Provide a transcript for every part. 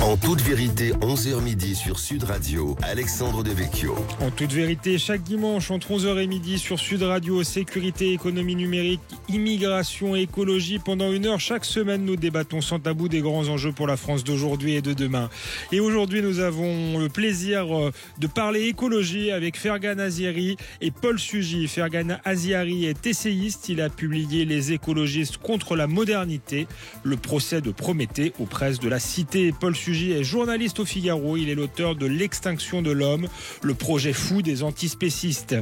En toute vérité, 11h midi sur Sud Radio, Alexandre Devecchio. En toute vérité, chaque dimanche entre 11h et midi sur Sud Radio, sécurité, économie numérique, immigration et écologie. Pendant une heure, chaque semaine, nous débattons sans tabou des grands enjeux pour la France d'aujourd'hui et de demain. Et aujourd'hui, nous avons le plaisir de parler écologie avec Fergan Aziari et Paul Sugy. Fergan Aziari est essayiste. Il a publié Les écologistes contre la modernité, le procès de Prométhée aux presses de la Cité. Paul Sugy est journaliste au Figaro. Il est l'auteur de L'extinction de l'homme, le projet fou des antispécistes.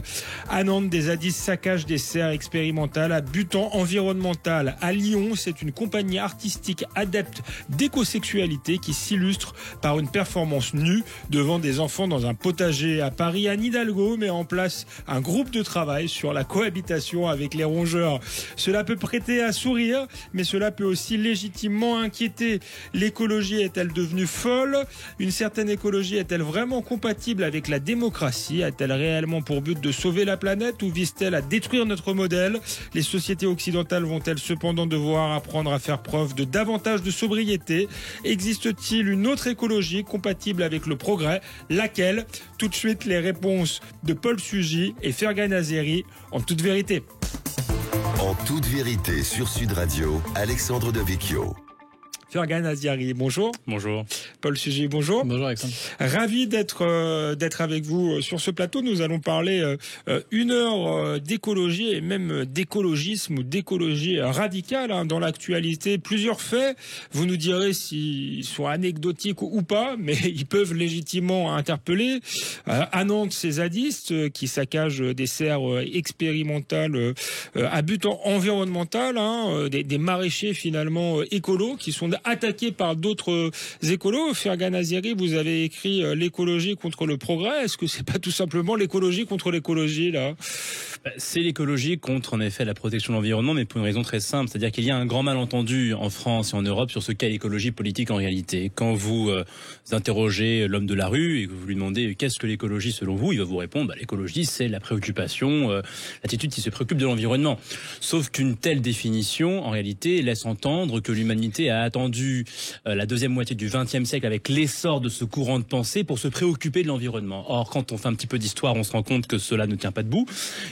À Nantes, des zadistes saccagent des serres expérimentales à but environnemental. À Lyon, c'est une compagnie artistique adepte d'écosexualité qui s'illustre par une performance nue devant des enfants dans un potager. À Paris, Anne Hidalgo met en place un groupe de travail sur la cohabitation avec les rongeurs. Cela peut prêter à sourire, mais cela peut aussi légitimement inquiéter. L'écologie est-elle devenue folle? Une certaine écologie est-elle vraiment compatible avec la démocratie? A-t-elle réellement pour but de sauver la planète ou vise-t-elle à détruire notre modèle? Les sociétés occidentales vont-elles cependant devoir apprendre à faire preuve de davantage de sobriété? Existe-t-il une autre écologie compatible avec le progrès? Laquelle? Tout de suite, les réponses de Paul Sugy et Fergan Aziari en toute vérité. En toute vérité sur Sud Radio, Alexandre Devecchio. Fergan Aziari, bonjour. Bonjour. Paul Sugy, bonjour. Bonjour Alexandre. Ravi d'être avec vous sur ce plateau. Nous allons parler une heure d'écologie et même d'écologisme ou d'écologie radicale dans l'actualité. Plusieurs faits, vous nous direz s'ils sont anecdotiques ou pas, mais ils peuvent légitimement interpeller. À Nantes, ces zadistes qui saccagent des serres expérimentales à but environnemental, des maraîchers finalement écolos qui sont attaqué par d'autres écolos. Fergan Aziari, vous avez écrit l'écologie contre le progrès. Est-ce que c'est pas tout simplement l'écologie contre l'écologie, là? C'est l'écologie contre, en effet, la protection de l'environnement, mais pour une raison très simple. C'est-à-dire qu'il y a un grand malentendu en France et en Europe sur ce qu'est l'écologie politique en réalité. Quand vous interrogez l'homme de la rue et que vous lui demandez qu'est-ce que l'écologie selon vous, il va vous répondre, l'écologie, c'est la préoccupation, l'attitude qui se préoccupe de l'environnement. Sauf qu'une telle définition, en réalité, laisse entendre que l'humanité a attendu la deuxième moitié du XXe siècle avec l'essor de ce courant de pensée pour se préoccuper de l'environnement. Or, quand on fait un petit peu d'histoire, on se rend compte que cela ne tient pas debout,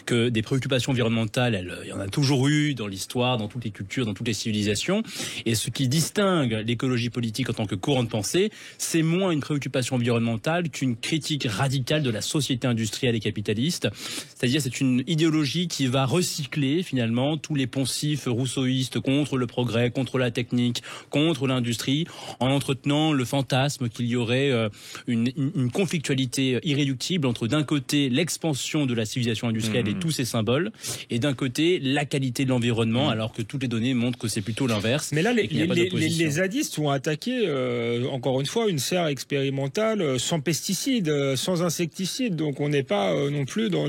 que des préoccupations environnementales, il y en a toujours eu dans l'histoire, dans toutes les cultures, dans toutes les civilisations. Et ce qui distingue l'écologie politique en tant que courant de pensée, c'est moins une préoccupation environnementale qu'une critique radicale de la société industrielle et capitaliste. C'est-à-dire, c'est une idéologie qui va recycler finalement tous les poncifs rousseauistes contre le progrès, contre la technique, contre l'industrie, en entretenant le fantasme qu'il y aurait une conflictualité irréductible entre d'un côté l'expansion de la civilisation industrielle et tous ses symboles, et d'un côté la qualité de l'environnement, alors que toutes les données montrent que c'est plutôt l'inverse. Mais là, les zadistes ont attaqué, encore une fois, une serre expérimentale sans pesticides, sans insecticides, donc on n'est pas non plus dans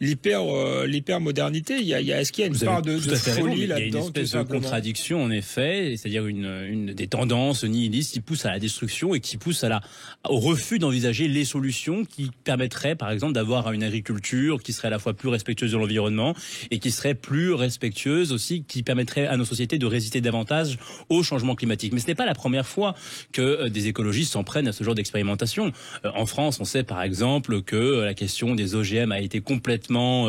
l'hyper-modernité. Est-ce qu'il y a une part de folie là-dedans? Il y a une espèce de contradiction, en effet, c'est-à-dire une des tendances nihilistes qui poussent à la destruction et qui poussent au refus d'envisager les solutions qui permettraient, par exemple, d'avoir une agriculture qui serait à la fois plus respectueuse de l'environnement et qui serait plus respectueuse aussi, qui permettrait à nos sociétés de résister davantage au changement climatique. Mais ce n'est pas la première fois que des écologistes s'en prennent à ce genre d'expérimentation. En France, on sait par exemple que la question des OGM a été complètement,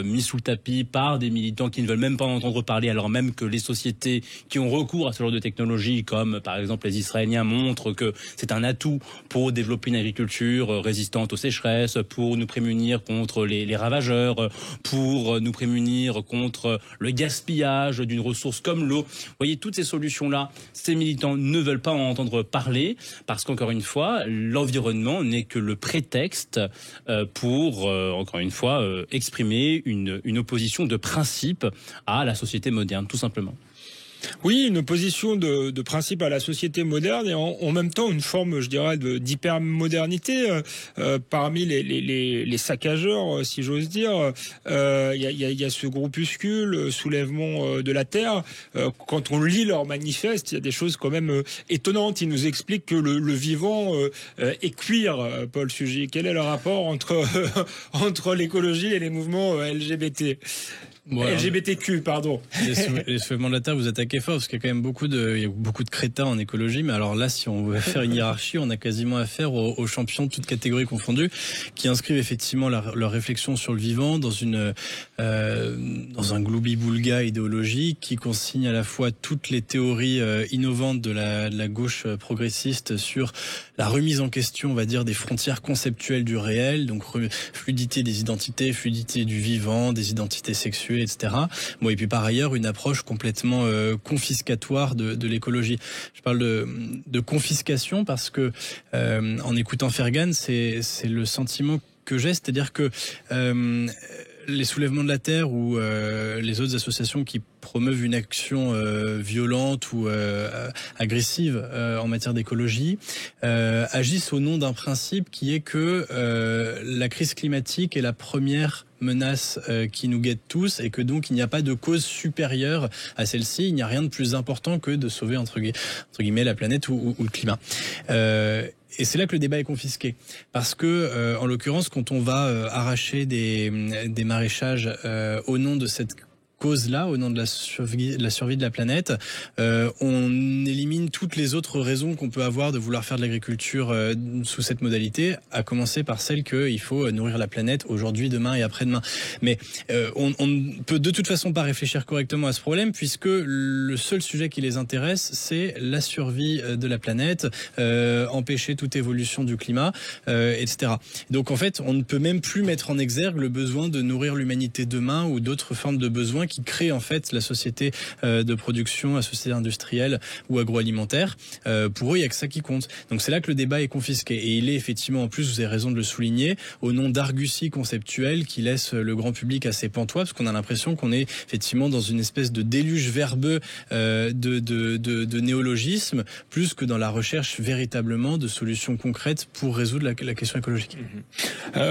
mis sous le tapis par des militants qui ne veulent même pas en entendre parler, alors même que les sociétés qui ont recours à ce genre de technologies, comme par exemple les Israéliens, montrent que c'est un atout pour développer une agriculture résistante aux sécheresses, pour nous prémunir contre les ravageurs, pour nous prémunir contre le gaspillage d'une ressource comme l'eau. Vous voyez, toutes ces solutions-là, ces militants ne veulent pas en entendre parler, parce qu'encore une fois, l'environnement n'est que le prétexte pour, encore une fois, exprimer une opposition de principe à la société moderne, tout simplement. Oui, une opposition de principe à la société moderne et en même temps une forme, je dirais, d'hypermodernité. Parmi les saccageurs, si j'ose dire, il y a ce groupuscule Soulèvement de la Terre. Quand on lit leur manifeste, il y a des choses quand même étonnantes. Ils nous expliquent que le vivant est cuir, Paul Sugy. Quel est le rapport entre l'écologie et les mouvements LGBT ? LGBTQ, pardon. Les soulèvements de la Terre, vous attaquez fort, parce qu'il y a quand même beaucoup de crétins en écologie, mais alors là, si on veut faire une hiérarchie, on a quasiment affaire aux champions de toutes catégories confondues, qui inscrivent effectivement leur réflexion sur le vivant dans un gloubi-boulga idéologique, qui consigne à la fois toutes les théories innovantes de la gauche progressiste sur la remise en question, on va dire, des frontières conceptuelles du réel, donc fluidité des identités, fluidité du vivant, des identités sexuelles, etc. Bon, et puis par ailleurs, une approche complètement confiscatoire de l'écologie. Je parle de confiscation parce que, en écoutant Fergan, c'est le sentiment que j'ai, c'est-à-dire que les soulèvements de la Terre ou les autres associations qui promeuvent une action violente ou agressive en matière d'écologie agissent au nom d'un principe qui est que la crise climatique est la première menace qui nous guette tous et que donc il n'y a pas de cause supérieure à celle-ci. Il n'y a rien de plus important que de sauver entre guillemets la planète ou le climat. Et c'est là que le débat est confisqué, parce que en l'occurrence, quand on va arracher des maraîchages au nom de cette cause-là, au nom de la survie de la planète, on élimine toutes les autres raisons qu'on peut avoir de vouloir faire de l'agriculture sous cette modalité, à commencer par celle qu'il faut nourrir la planète aujourd'hui, demain et après-demain. Mais on ne peut de toute façon pas réfléchir correctement à ce problème, puisque le seul sujet qui les intéresse, c'est la survie de la planète, empêcher toute évolution du climat, etc. Donc en fait, on ne peut même plus mettre en exergue le besoin de nourrir l'humanité demain ou d'autres formes de besoins qui créent en fait la société de production, la société industrielle ou agroalimentaire. Pour eux, il n'y a que ça qui compte. Donc c'est là que le débat est confisqué. Et il est effectivement, en plus, vous avez raison de le souligner, au nom d'arguties conceptuelles qui laissent le grand public assez pantois, parce qu'on a l'impression qu'on est effectivement dans une espèce de déluge verbeux de néologisme, plus que dans la recherche véritablement de solutions concrètes pour résoudre la question écologique.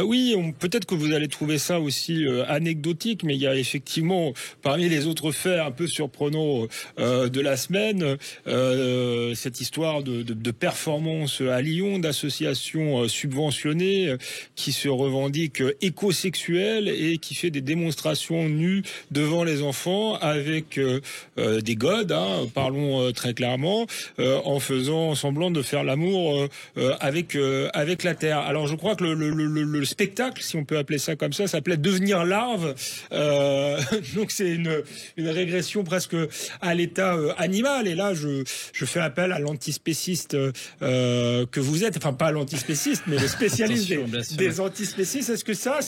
Oui, peut-être que vous allez trouver ça aussi anecdotique, mais il y a effectivement, parmi les autres faits un peu surprenants de la semaine, cette histoire de performance à Lyon d'associations subventionnées qui se revendiquent écosexuelles et qui fait des démonstrations nues devant les enfants avec des godes, parlons très clairement, en faisant semblant de faire l'amour avec la Terre. Alors je crois que le spectacle, si on peut appeler ça comme ça, s'appelait Devenir larve. Donc c'est une régression presque à l'état animal. Et là, je fais appel à l'antispéciste que vous êtes, enfin pas l'antispéciste, mais le spécialiste des antispécistes. Est-ce que ça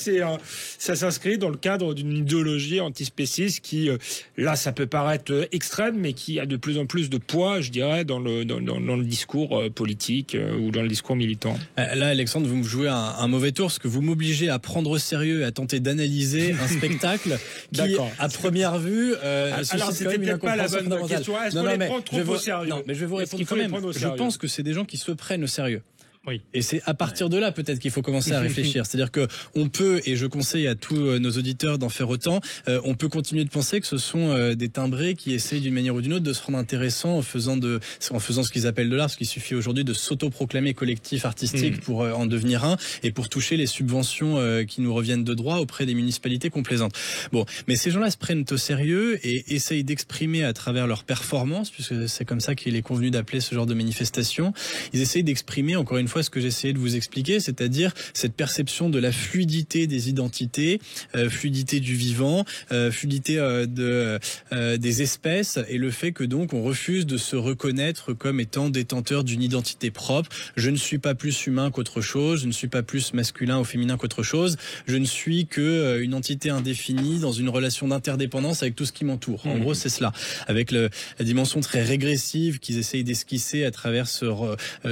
s'inscrit dans le cadre d'une idéologie antispéciste qui, là, ça peut paraître extrême, mais qui a de plus en plus de poids, je dirais, dans le discours politique ou dans le discours militant? Là, Alexandre, vous me jouez un mauvais tour, parce que vous m'obligez à prendre au sérieux et à tenter d'analyser un spectacle qui, à première vue, alors c'était peut-être pas la bonne question. Est-ce qu'on les prend trop au sérieux? Non, mais je vais vous répondre quand même. Je pense que c'est des gens qui se prennent au sérieux. Oui. Et c'est à partir de là peut-être qu'il faut commencer à réfléchir. C'est-à-dire que on peut, et je conseille à tous nos auditeurs d'en faire autant, on peut continuer de penser que ce sont des timbrés qui essayent d'une manière ou d'une autre de se rendre intéressants en faisant ce qu'ils appellent de l'art, parce qu'il suffit aujourd'hui de s'autoproclamer collectif artistique pour en devenir un et pour toucher les subventions qui nous reviennent de droit auprès des municipalités complaisantes. Bon, mais ces gens-là se prennent au sérieux et essayent d'exprimer à travers leur performance, puisque c'est comme ça qu'il est convenu d'appeler ce genre de manifestation, ils essayent d'exprimer encore une fois ce que j'essayais de vous expliquer, c'est-à-dire cette perception de la fluidité des identités, fluidité du vivant, fluidité des espèces, et le fait que donc on refuse de se reconnaître comme étant détenteur d'une identité propre. Je ne suis pas plus humain qu'autre chose, je ne suis pas plus masculin ou féminin qu'autre chose, je ne suis que une entité indéfinie dans une relation d'interdépendance avec tout ce qui m'entoure. En gros, c'est cela, avec la dimension très régressive qu'ils essayent d'esquisser à travers ce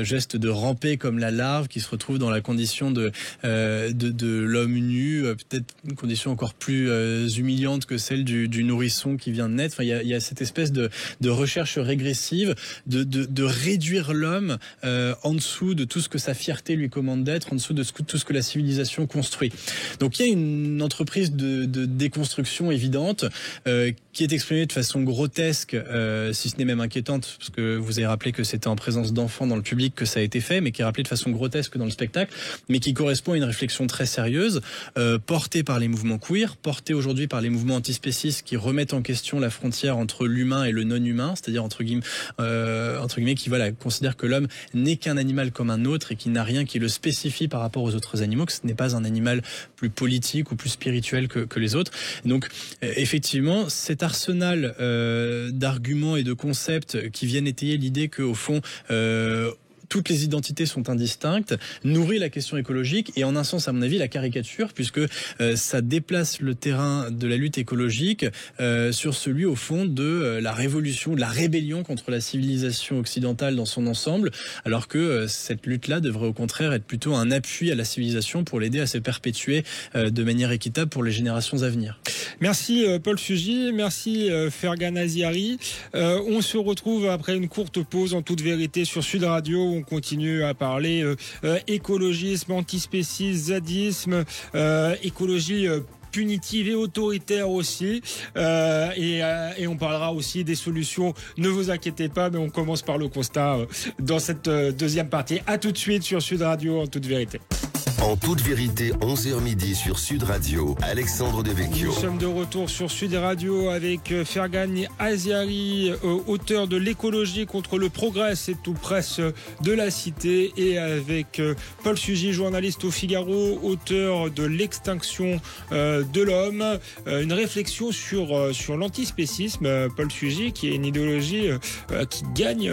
geste de ramper comme la larve qui se retrouve dans la condition de l'homme nu, peut-être une condition encore plus humiliante que celle du nourrisson qui vient de naître. Enfin, il y a cette espèce de recherche régressive de réduire l'homme en dessous de tout ce que sa fierté lui commande d'être, en dessous de tout ce que la civilisation construit. Donc il y a une entreprise de déconstruction évidente qui est exprimée de façon grotesque, si ce n'est même inquiétante, parce que vous avez rappelé que c'était en présence d'enfants dans le public que ça a été fait, mais qui est rappelé rappelé de façon grotesque dans le spectacle, mais qui correspond à une réflexion très sérieuse, portée par les mouvements queer, portée aujourd'hui par les mouvements antispécistes qui remettent en question la frontière entre l'humain et le non-humain, c'est-à-dire entre guillemets qui considèrent que l'homme n'est qu'un animal comme un autre et qui n'a rien qui le spécifie par rapport aux autres animaux, que ce n'est pas un animal plus politique ou plus spirituel que les autres. Donc effectivement, cet arsenal d'arguments et de concepts qui viennent étayer l'idée qu'au fond toutes les identités sont indistinctes, nourrit la question écologique et en un sens, à mon avis, la caricature, puisque ça déplace le terrain de la lutte écologique sur celui, au fond, de la révolution, de la rébellion contre la civilisation occidentale dans son ensemble, alors que cette lutte-là devrait au contraire être plutôt un appui à la civilisation pour l'aider à se perpétuer de manière équitable pour les générations à venir. Merci Paul Sugy, merci Fergan Aziari. On se retrouve après une courte pause en toute vérité sur Sud Radio. On continue à parler écologisme, antispécisme, zadisme, écologie punitive et autoritaire aussi. Et on parlera aussi des solutions. Ne vous inquiétez pas, mais on commence par le constat dans cette deuxième partie. À tout de suite sur Sud Radio en toute vérité. En toute vérité, 11h midi sur Sud Radio, Alexandre Devecchio. Nous sommes de retour sur Sud Radio avec Fergan Aziari, auteur de L'écologie contre le progrès, c'est tout presse de la cité, et avec Paul Sugy, journaliste au Figaro, auteur de L'extinction de l'homme, une réflexion sur l'antispécisme. Paul Sugy, qui est une idéologie qui gagne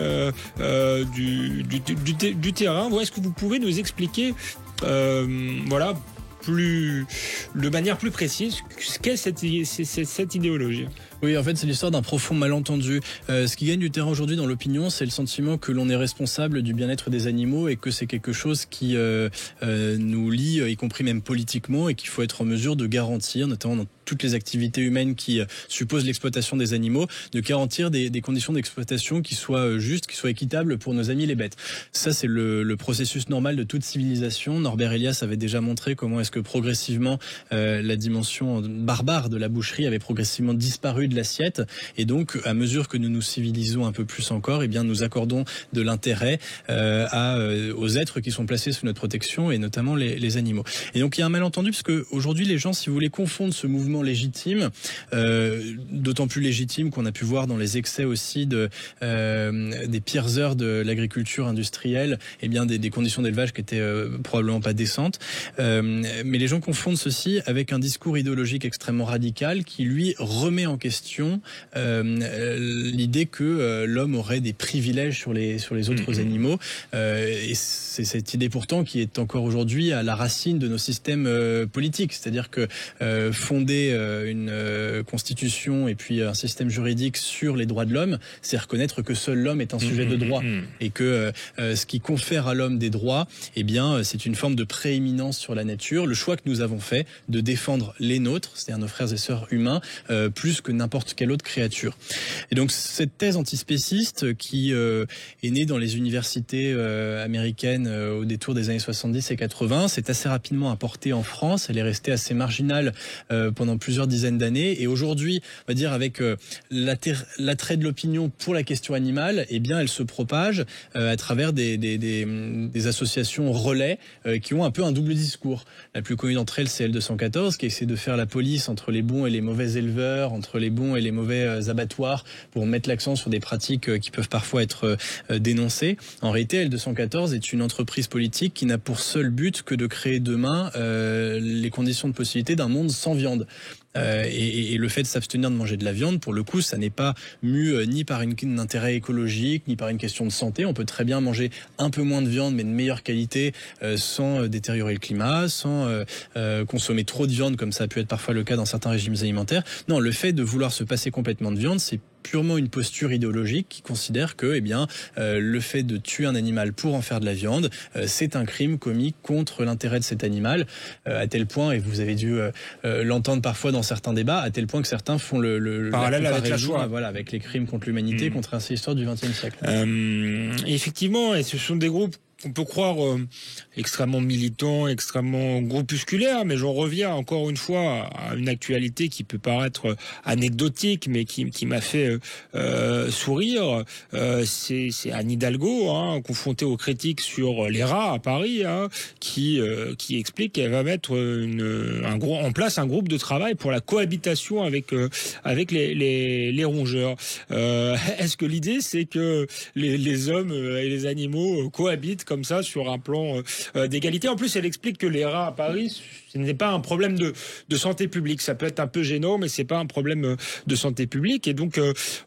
du terrain. Est-ce que vous pouvez nous expliquer de manière plus précise, qu'est cette idéologie ? Oui, en fait, c'est l'histoire d'un profond malentendu. Ce qui gagne du terrain aujourd'hui dans l'opinion, c'est le sentiment que l'on est responsable du bien-être des animaux et que c'est quelque chose qui nous lie, y compris même politiquement, et qu'il faut être en mesure de garantir, notamment dans toutes les activités humaines qui supposent l'exploitation des animaux, de garantir des conditions d'exploitation qui soient justes, qui soient équitables pour nos amis les bêtes. Ça, c'est le processus normal de toute civilisation. Norbert Elias avait déjà montré comment est-ce que progressivement la dimension barbare de la boucherie avait progressivement disparu de l'assiette, et donc à mesure que nous nous civilisons un peu plus encore, eh bien nous accordons de l'intérêt aux êtres qui sont placés sous notre protection, et notamment les animaux. Et donc il y a un malentendu, parce que aujourd'hui les gens, si vous voulez, confondent ce mouvement légitime, d'autant plus légitime qu'on a pu voir dans les excès aussi des pires heures de l'agriculture industrielle, eh bien des conditions d'élevage qui étaient probablement pas décentes, mais les gens confondent ceci avec un discours idéologique extrêmement radical qui lui remet en question l'idée que l'homme aurait des privilèges sur les autres animaux, et c'est cette idée pourtant qui est encore aujourd'hui à la racine de nos systèmes politiques, c'est-à-dire que fonder une constitution et puis un système juridique sur les droits de l'homme, c'est reconnaître que seul l'homme est un sujet de droit, et que ce qui confère à l'homme des droits, eh bien c'est une forme de prééminence sur la nature, le choix que nous avons fait de défendre les nôtres, c'est-à-dire nos frères et sœurs humains, plus que n'importe quelle autre créature. Et donc cette thèse antispéciste qui est née dans les universités américaines au détour des années 70 et 80, s'est assez rapidement importée en France. Elle est restée assez marginale pendant plusieurs dizaines d'années, et aujourd'hui, on va dire avec l'attrait de l'opinion pour la question animale, eh bien elle se propage à travers des associations relais qui ont un peu un double discours. La plus connue d'entre elles, c'est L214, qui essaie de faire la police entre les bons et les mauvais éleveurs, entre les bons et les mauvais abattoirs, pour mettre l'accent sur des pratiques qui peuvent parfois être dénoncées. En réalité, L214 est une entreprise politique qui n'a pour seul but que de créer demain les conditions de possibilité d'un monde sans viande. Et le fait de s'abstenir de manger de la viande, pour le coup, ça n'est pas mu ni par un intérêt écologique, ni par une question de santé. On peut très bien manger un peu moins de viande, mais de meilleure qualité, sans détériorer le climat, sans consommer trop de viande, comme ça a pu être parfois le cas dans certains régimes alimentaires. Non, le fait de vouloir se passer complètement de viande, c'est purement une posture idéologique qui considère que, le fait de tuer un animal pour en faire de la viande, c'est un crime commis contre l'intérêt de cet animal, à tel point, et vous avez dû l'entendre parfois dans certains débats, à tel point que certains font le parallèle avec la Shoah, avec les crimes contre l'humanité, contre l'histoire du XXe siècle. Effectivement, et ce sont des groupes qu'on peut croire extrêmement militant, extrêmement groupusculaire, mais j'en reviens encore une fois à une actualité qui peut paraître anecdotique, mais qui m'a fait sourire. C'est Anne Hidalgo, confrontée aux critiques sur les rats à Paris, qui explique qu'elle va mettre en place un groupe de travail pour la cohabitation avec les rongeurs. Est-ce que l'idée, c'est que les hommes et les animaux cohabitent comme ça sur un plan d'égalité? En plus, elle explique que les rats à Paris, ce n'est pas un problème de santé publique. Ça peut être un peu gênant, mais c'est pas un problème de santé publique. Et donc,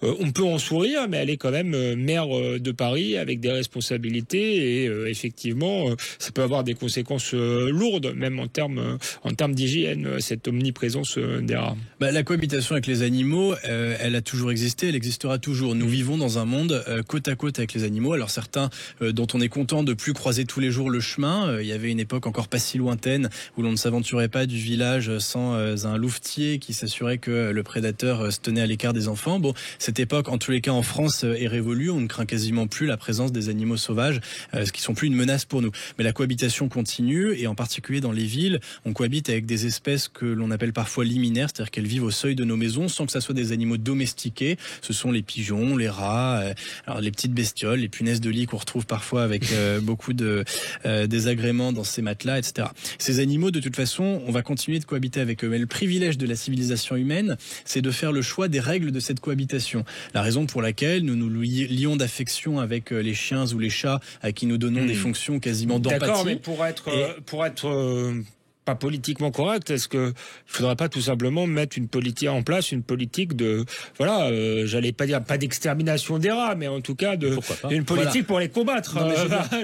on peut en sourire, mais elle est quand même maire de Paris avec des responsabilités. Et effectivement, ça peut avoir des conséquences lourdes, même en termes d'hygiène, cette omniprésence des rats. La cohabitation avec les animaux, elle a toujours existé, elle existera toujours. Nous vivons dans un monde côte à côte avec les animaux. Alors certains dont on est content de plus croiser tous les jours le chemin. Il y avait une époque encore pas si lointaine où l'on ne s'aventurait pas du village sans un louvetier qui s'assurait que le prédateur se tenait à l'écart des enfants. Bon, cette époque, en tous les cas en France, est révolue. On ne craint quasiment plus la présence des animaux sauvages, ce qui sont plus une menace pour nous. Mais la cohabitation continue, et en particulier dans les villes, on cohabite avec des espèces que l'on appelle parfois liminaires, c'est-à-dire qu'elles vivent au seuil de nos maisons sans que ça soit des animaux domestiqués. Ce sont les pigeons, les rats, alors les petites bestioles, les punaises de lit qu'on retrouve parfois avec beaucoup de désagréments dans ces matelas, etc. Ces animaux, de toute façon, on va continuer de cohabiter avec eux. Mais le privilège de la civilisation humaine, c'est de faire le choix des règles de cette cohabitation. La raison pour laquelle nous nous lions d'affection avec les chiens ou les chats à qui nous donnons des fonctions quasiment d'empathie. D'accord, mais pour être pas politiquement correct, est-ce que il faudrait pas tout simplement mettre en place une politique de j'allais pas dire pas d'extermination des rats, mais en tout cas une politique pour les combattre.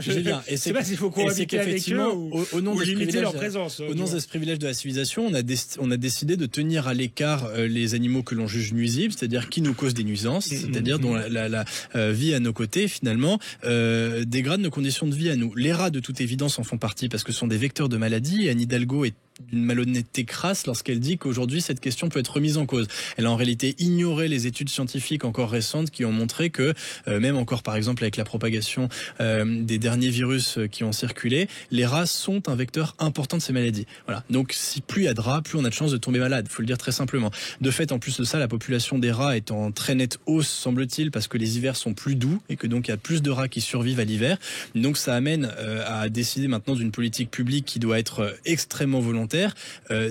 J'ai bien. Et c'est pas s'il faut cohabiter avec eux ou limiter leur présence. Au nom de ce privilège de la civilisation, on a décidé de tenir à l'écart les animaux que l'on juge nuisibles, c'est-à-dire qui nous causent des nuisances, c'est-à-dire dont la vie à nos côtés finalement dégrade nos conditions de vie à nous. Les rats, de toute évidence, en font partie parce que ce sont des vecteurs de maladies. Et Anne Hidalgo est d'une malhonnêteté crasse lorsqu'elle dit qu'aujourd'hui cette question peut être remise en cause. Elle a en réalité ignoré les études scientifiques encore récentes qui ont montré que même encore par exemple avec la propagation des derniers virus qui ont circulé, les rats sont un vecteur important de ces maladies. Voilà. Donc si plus il y a de rats, plus on a de chances de tomber malade, faut le dire très simplement. De fait, en plus de ça, la population des rats est en très nette hausse, semble-t-il, parce que les hivers sont plus doux et que donc il y a plus de rats qui survivent à l'hiver. Donc ça amène à décider maintenant d'une politique publique qui doit être extrêmement volontaire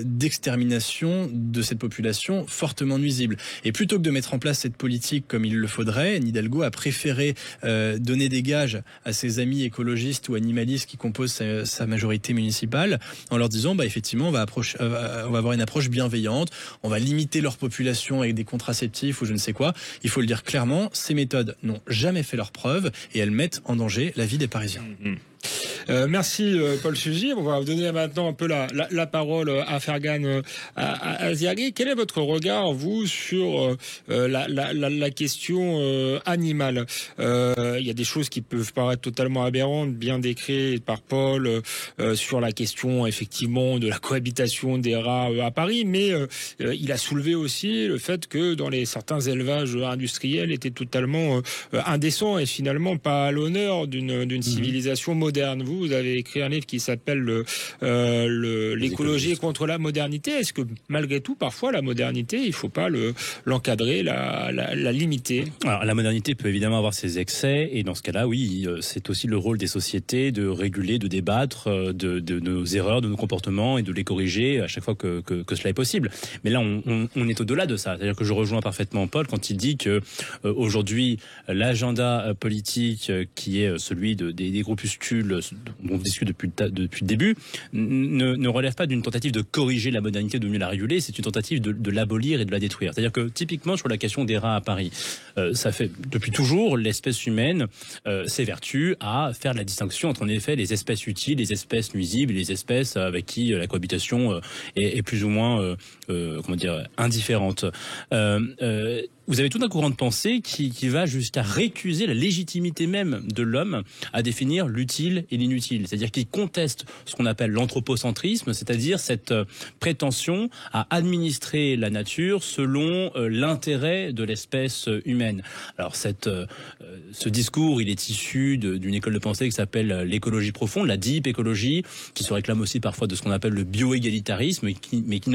d'extermination de cette population fortement nuisible. Et plutôt que de mettre en place cette politique comme il le faudrait, Anne Hidalgo a préféré donner des gages à ses amis écologistes ou animalistes qui composent sa majorité municipale en leur disant effectivement on va avoir une approche bienveillante, on va limiter leur population avec des contraceptifs ou je ne sais quoi. Il faut le dire clairement, ces méthodes n'ont jamais fait leur preuve et elles mettent en danger la vie des Parisiens. Merci Paul Sugy. On va vous donner maintenant un peu la parole à Fergan Aziaghi. Quel est votre regard, vous, sur la question animale? Il y a des choses qui peuvent paraître totalement aberrantes, bien décrites par Paul, sur la question effectivement de la cohabitation des rats à Paris, mais il a soulevé aussi le fait que dans certains élevages industriels étaient totalement indécents et finalement pas à l'honneur d'une civilisation moderne. Vous avez écrit un livre qui s'appelle l'écologie contre la modernité. Est-ce que malgré tout, parfois, la modernité, il ne faut pas l'encadrer, la limiter? Alors, la modernité peut évidemment avoir ses excès, et dans ce cas-là, oui, c'est aussi le rôle des sociétés de réguler, de débattre de nos erreurs, de nos comportements et de les corriger à chaque fois que cela est possible. Mais là, on est au-delà de ça. C'est-à-dire que je rejoins parfaitement Paul quand il dit que aujourd'hui, l'agenda politique qui est celui des groupuscules dont on discute depuis le début ne relève pas d'une tentative de corriger la modernité, de mieux la réguler, c'est une tentative de l'abolir et de la détruire. C'est-à-dire que typiquement sur la question des rats à Paris, ça fait depuis toujours l'espèce humaine s'évertue à faire la distinction entre en effet les espèces utiles, les espèces nuisibles, les espèces avec qui la cohabitation est plus ou moins indifférente. vous avez tout un courant de pensée qui va jusqu'à récuser la légitimité même de l'homme à définir l'utile et l'inutile. C'est-à-dire qu'il conteste ce qu'on appelle l'anthropocentrisme, c'est-à-dire cette prétention à administrer la nature selon l'intérêt de l'espèce humaine. Alors ce discours, il est issu d'une école de pensée qui s'appelle l'écologie profonde, la deep écologie, qui se réclame aussi parfois de ce qu'on appelle le bio-égalitarisme, mais qui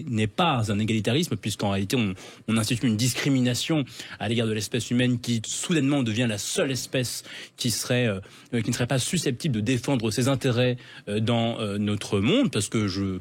n'est pas un égalitarisme, puisqu'en réalité on institue une discrimination à l'égard de l'espèce humaine qui soudainement devient la seule espèce qui ne serait pas susceptible de défendre ses intérêts dans notre monde, parce que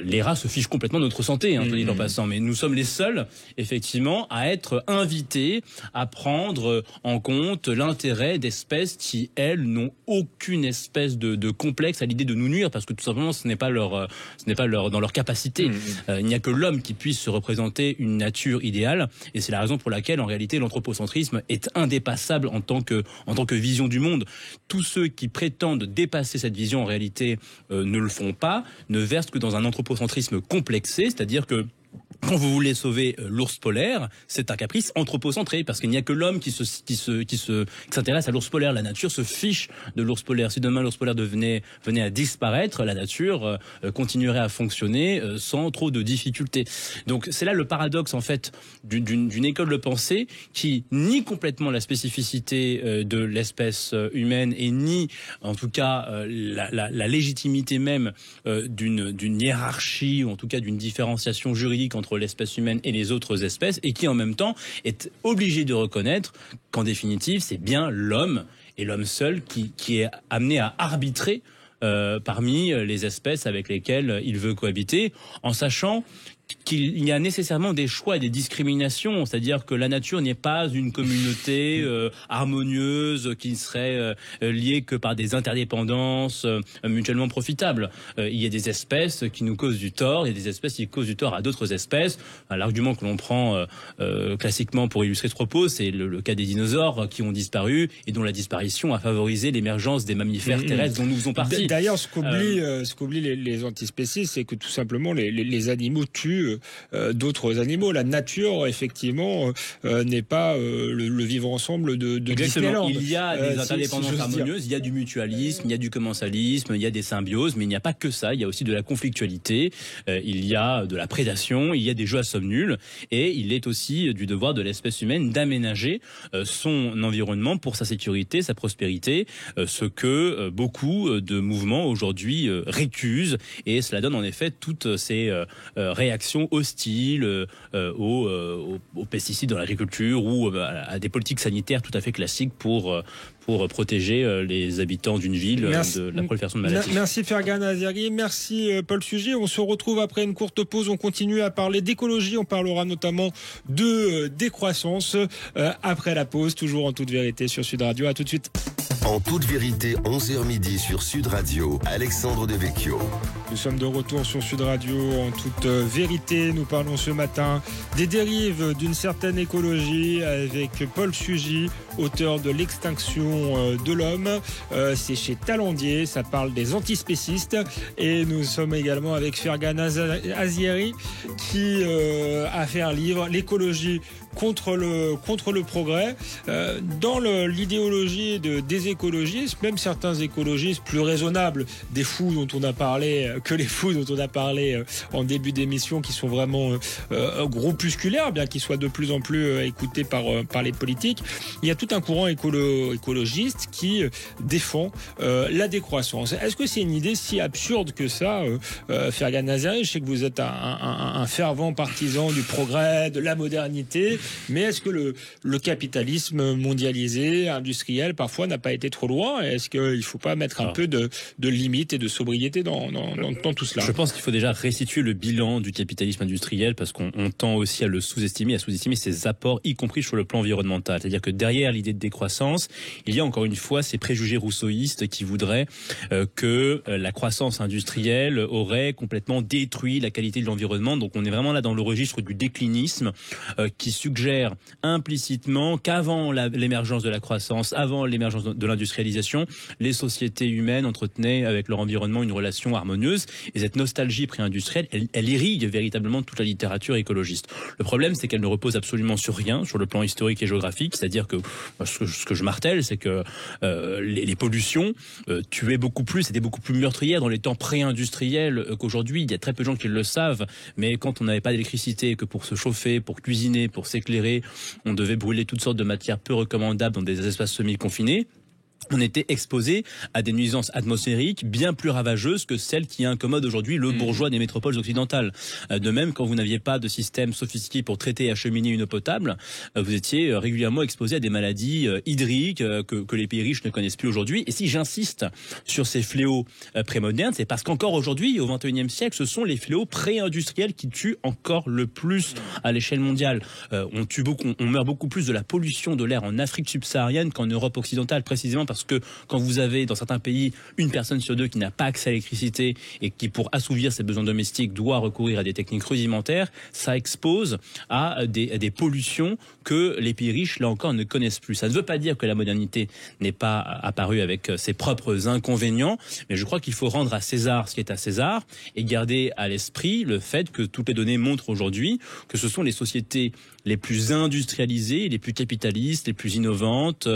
les rats se fichent complètement de notre santé, je le dis en passant, mais nous sommes les seuls effectivement à être invités à prendre en compte l'intérêt d'espèces qui, elles, n'ont aucune espèce de complexe à l'idée de nous nuire, parce que tout simplement ce n'est pas dans leur capacité. Il n'y a que l'homme qui puisse se représenter une nature idéale, et c'est la raison pour laquelle en réalité l'anthropocentrisme est indépassable en tant que vision du monde. Tous ceux qui prétendent dépasser cette vision en réalité ne le font pas, ne versent que dans un anthropocentrisme complexé, c'est-à-dire que quand vous voulez sauver l'ours polaire, c'est un caprice anthropocentré, parce qu'il n'y a que l'homme qui s'intéresse à l'ours polaire. La nature se fiche de l'ours polaire. Si demain l'ours polaire venait à disparaître, la nature continuerait à fonctionner sans trop de difficultés. Donc c'est là le paradoxe en fait d'une école de pensée qui nie complètement la spécificité de l'espèce humaine et nie en tout cas la légitimité même d'une hiérarchie, ou en tout cas d'une différenciation juridique entre l'espèce humaine et les autres espèces, et qui en même temps est obligé de reconnaître qu'en définitive c'est bien l'homme et l'homme seul qui est amené à arbitrer parmi les espèces avec lesquelles il veut cohabiter, en sachant qu'il y a nécessairement des choix et des discriminations, c'est-à-dire que la nature n'est pas une communauté harmonieuse qui serait liée que par des interdépendances mutuellement profitables. Il y a des espèces qui nous causent du tort, il y a des espèces qui causent du tort à d'autres espèces. L'argument que l'on prend classiquement pour illustrer ce propos, c'est le cas des dinosaures qui ont disparu et dont la disparition a favorisé l'émergence des mammifères terrestres dont nous faisons partie. D'ailleurs, ce qu'oublient les antispécistes, c'est que tout simplement les animaux tuent d'autres animaux. La nature, effectivement, n'est pas le vivre ensemble de Disneyland. Il y a des interdépendances harmonieuses, il y a du mutualisme, il y a du commensalisme, il y a des symbioses, mais il n'y a pas que ça. Il y a aussi de la conflictualité, il y a de la prédation, il y a des jeux à somme nulle, et il est aussi du devoir de l'espèce humaine d'aménager son environnement pour sa sécurité, sa prospérité, ce que beaucoup de mouvements aujourd'hui récusent, et cela donne en effet toutes ces réactions hostiles aux pesticides dans l'agriculture ou à des politiques sanitaires tout à fait classiques pour protéger les habitants d'une ville de la prolifération de maladies. Merci Fergan Azzieri, merci Paul Sugy. On se retrouve après une courte pause. On continue à parler d'écologie. On parlera notamment de décroissance après la pause, toujours en toute vérité sur Sud Radio. À tout de suite. En toute vérité, 11h midi sur Sud Radio, Alexandre Devecchio. Nous sommes de retour sur Sud Radio en toute vérité. Nous parlons ce matin des dérives d'une certaine écologie avec Paul Sugy, auteur de L'extinction de l'homme. C'est chez Talandier, ça parle des antispécistes. Et nous sommes également avec Fergan Azzieri qui a fait un livre, L'écologie contre le progrès. Dans l'idéologie des écologistes, même certains écologistes plus raisonnables, des fous dont on a parlé, que les fous dont on a parlé en début d'émission, qui sont vraiment groupusculaires, bien qu'ils soient de plus en plus écoutés par les politiques. Il y a tout un courant écologiste qui défend la décroissance. Est-ce que c'est une idée si absurde que ça, Fergan Azzieri? Je sais que vous êtes un fervent partisan du progrès, de la modernité. Mais est-ce que le capitalisme mondialisé, industriel, parfois n'a pas été trop loin? Est-ce qu'il ne faut pas mettre un peu de limite et de sobriété dans tout cela? Je pense qu'il faut déjà restituer le bilan du capitalisme industriel, parce qu'on tend aussi à le sous-estimer, ses apports, y compris sur le plan environnemental. C'est-à-dire que derrière l'idée de décroissance, il y a encore une fois ces préjugés rousseauistes qui voudraient que la croissance industrielle aurait complètement détruit la qualité de l'environnement. Donc on est vraiment là dans le registre du déclinisme qui suggère suggère implicitement qu'avant l'émergence de la croissance, avant l'émergence de l'industrialisation, les sociétés humaines entretenaient avec leur environnement une relation harmonieuse. Et cette nostalgie pré-industrielle, elle irrigue véritablement toute la littérature écologiste. Le problème, c'est qu'elle ne repose absolument sur rien, sur le plan historique et géographique. C'est-à-dire que ce que je martèle, c'est que les pollutions tuaient beaucoup plus, étaient beaucoup plus meurtrières dans les temps pré-industriels qu'aujourd'hui. Il y a très peu de gens qui le savent, mais quand on n'avait pas d'électricité, que pour se chauffer, pour cuisiner, pour s'éclairer, on devait brûler toutes sortes de matières peu recommandables dans des espaces semi-confinés, on était exposé à des nuisances atmosphériques bien plus ravageuses que celles qui incommodent aujourd'hui le bourgeois des métropoles occidentales. De même, quand vous n'aviez pas de système sophistiqué pour traiter et acheminer une eau potable, vous étiez régulièrement exposé à des maladies hydriques que les pays riches ne connaissent plus aujourd'hui. Et si j'insiste sur ces fléaux prémodernes, c'est parce qu'encore aujourd'hui, au XXIe siècle, ce sont les fléaux pré-industriels qui tuent encore le plus à l'échelle mondiale. On meurt beaucoup plus de la pollution de l'air en Afrique subsaharienne qu'en Europe occidentale, précisément parce que quand vous avez dans certains pays une personne sur deux qui n'a pas accès à l'électricité et qui, pour assouvir ses besoins domestiques, doit recourir à des techniques rudimentaires, ça expose à des pollutions que les pays riches, là encore, ne connaissent plus. Ça ne veut pas dire que la modernité n'est pas apparue avec ses propres inconvénients, mais je crois qu'il faut rendre à César ce qui est à César et garder à l'esprit le fait que toutes les données montrent aujourd'hui que ce sont les sociétés les plus industrialisées, les plus capitalistes, les plus innovantes,